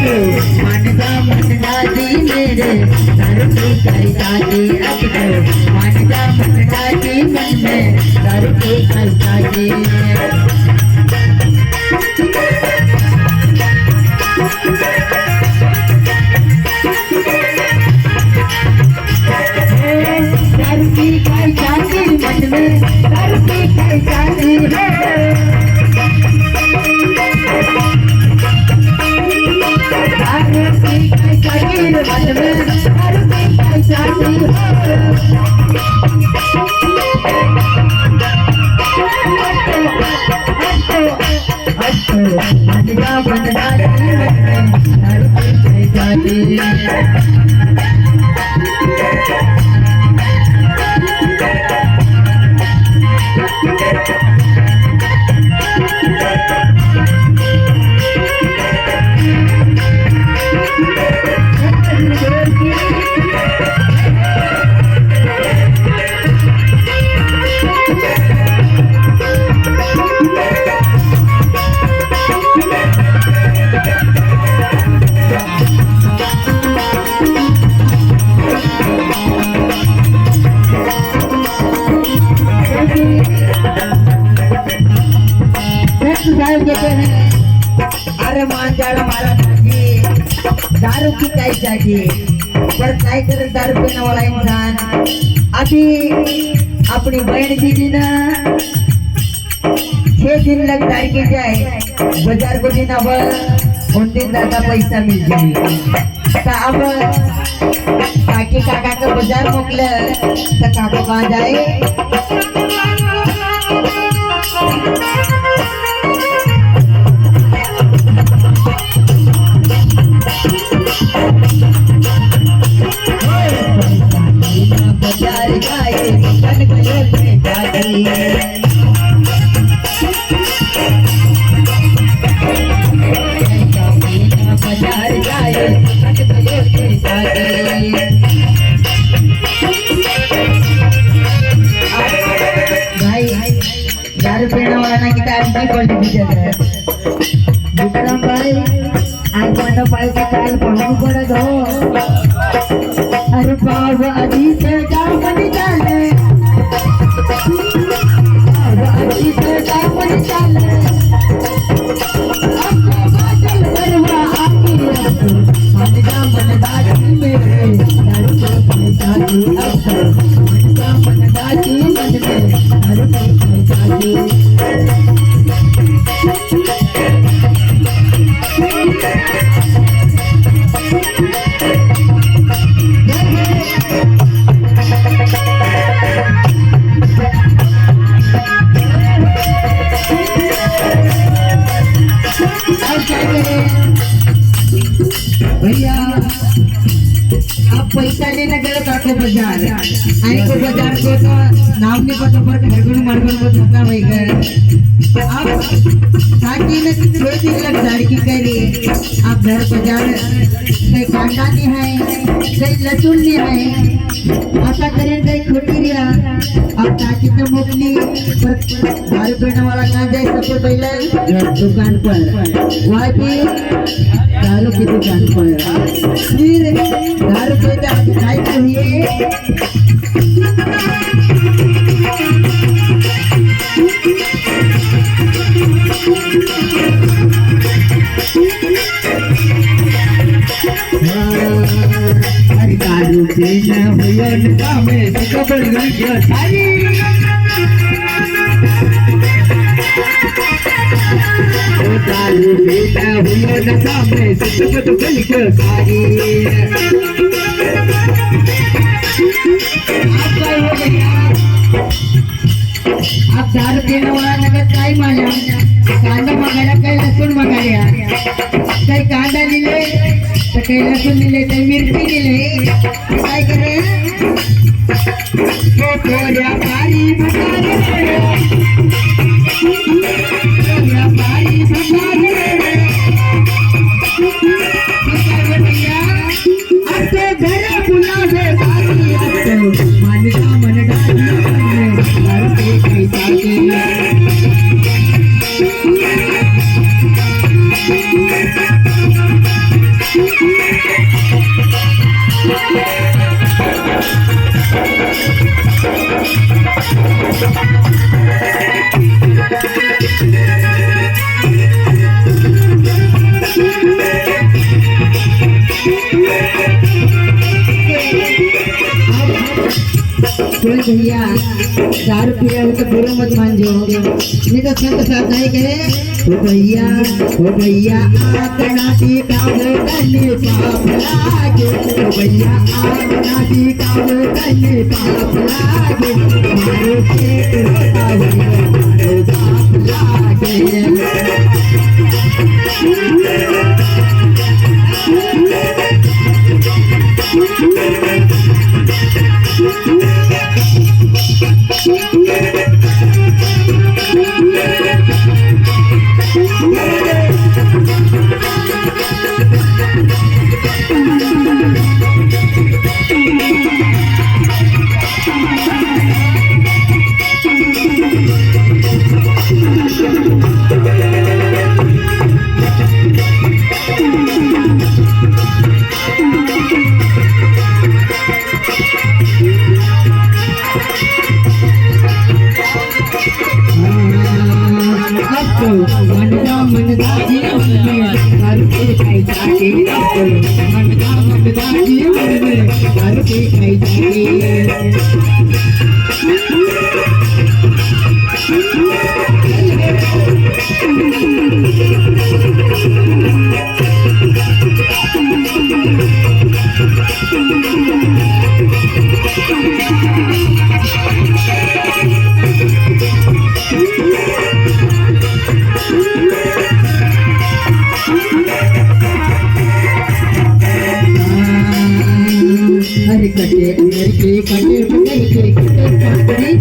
मानगा मन दादी मेरे दारू की कई दादी अब तो मानगा मन दादी मन में दारू की कई दादी दारू की कई दादी मन में दारू की कई दादी है अरे मान जाड़ा मारा भाजी दारू की काय चाहिए पर काय करे दारू पीने वाला इंसान अभी अपनी बहन दीदी ना 6 दिन लग दारू के जाए बाजार को दिन अब उन दिन ज्यादा पैसा मिल जाए अब काकी काका का बाजार मोकले तो काका कहाँ जाए दारू पीने वाला ना कितना आदमी पलटी दीजिए विक्रम भाई आज मनो पाई के काल पढ़ू पड़े दो अरे बाबा अजी से जाओ मनी जाने बाबा अजी से जाओ मनी जाने अब तो बादल करवा आती है मन का मन दादी मेरे दारू के दादी अब तो मन का मन दादी मन में दारू के दादी भैया आप पैसा लेने गए तो बाजार आई को बाजार को तो नाम नहीं पता पर खरगुन मरगुन को धक्का भाई गए अब ताकि न 6 दिन लग लड़की करी आप घर बाजार कई खानदानी है कई लचुन नहीं है ऐसा करें कई खोटी रिया अब ताकि तो मुकली पर दारू पीने वाला कहाँ जाए सबसे पहले दुकान पर वहाँ भी दारू की दुकान पर फिर दारू पीता खाई चाहिए अरे दारू पीना भैया निकाह में कपड़ गई क्या सारी दारू पीना भैया निकाह में कपड़ गई क्या सारी आप दारू पीने वाला नगर काय माया कांदा मंगाया काही लसूण मंगाया काही कांदा लिहिले तर काही लसूण लिहिले काही मिरची लिहिले काय करे पोऱ्या पारी भगारे पोऱ्या पारी भगारे भैया आते घर बुलावे पारी मानगा मन डाली के काही जाके सुन भैया, दारू पिया हो तो बुरा मत मान जो, नहीं तो संत साहब नहीं कहे ओ भैया आकना टीका हो गले पाप लागे, ओ भैया आकना टीका हो गले पाप लागे, मारो पेट रोता हो मारो पाप लागे। मनदा जीवन में घर के खाई जाके, मनदा जीवन में घर के खाई जाके। कटे उमर के कटे पकड़ के कटे पाकड़ी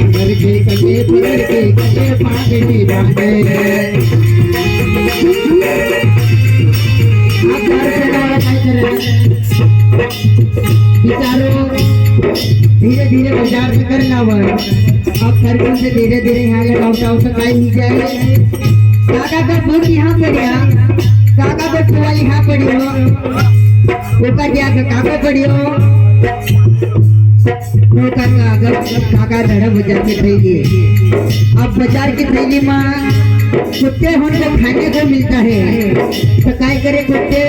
उमर के कटे पकड़ के कटे पाकड़ी बांधे। आप घर से ना क्या करे बिचारो, धीरे धीरे बाजार से करना वो अब घर से धीरे धीरे यहाँ के लौटा उठा काई नहीं जाए। काका का फूल यहाँ पड़िया, काका का फूल यहाँ पड़ियो, ऊपर जाकर काका पड़ियो, तो काका अगर काका धड़ा बाजार की थैली, अब बाजार की थैली में कुत्ते होने को खाने को मिलता है, तो काय करे कुत्ते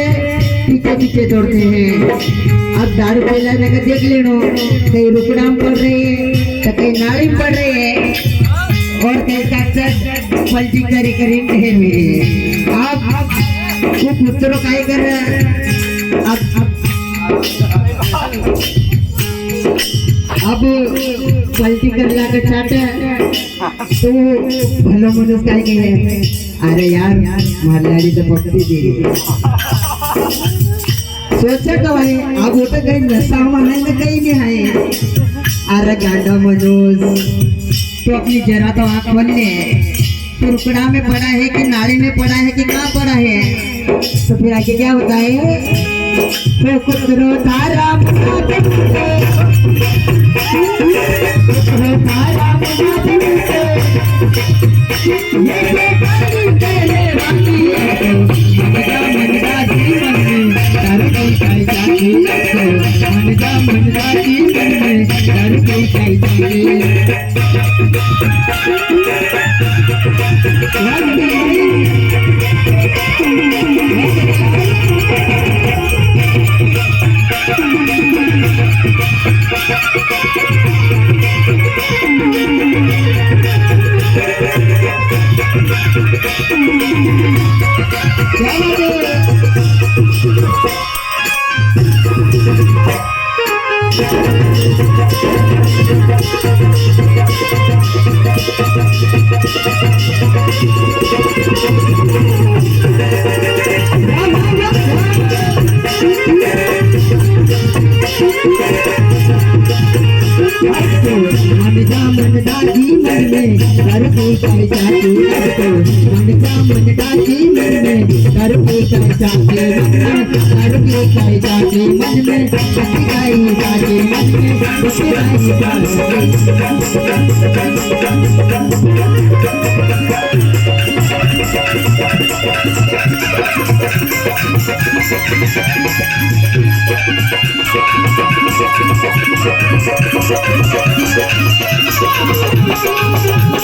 पीछे पीछे दौड़ते हैं। अब दारू पीला जगह देख लेनो, कहीं रुकड़ाम पड़ रही है तो कहीं नाली पड़ रही है और कहीं काकर पलटी करी करी है मेरे। आप वो पुत्रों काय कर अब पलटी कर लाकर चाटे तो भलो मनुष्य काय कहे अरे यार मारलाड़ी तो पकड़ी दे सोचा तो है अब वो तो कहीं नशा हुआ है ना कहीं नहीं है। अरे गांडा मनुष्य तो अपनी जरा तो आँख खोल ले, टुकड़ा में पड़ा है कि नाली में पड़ा है कि कहाँ पड़ा है, तो फिर आगे क्या होता है तो कुतरो तारा Thank you.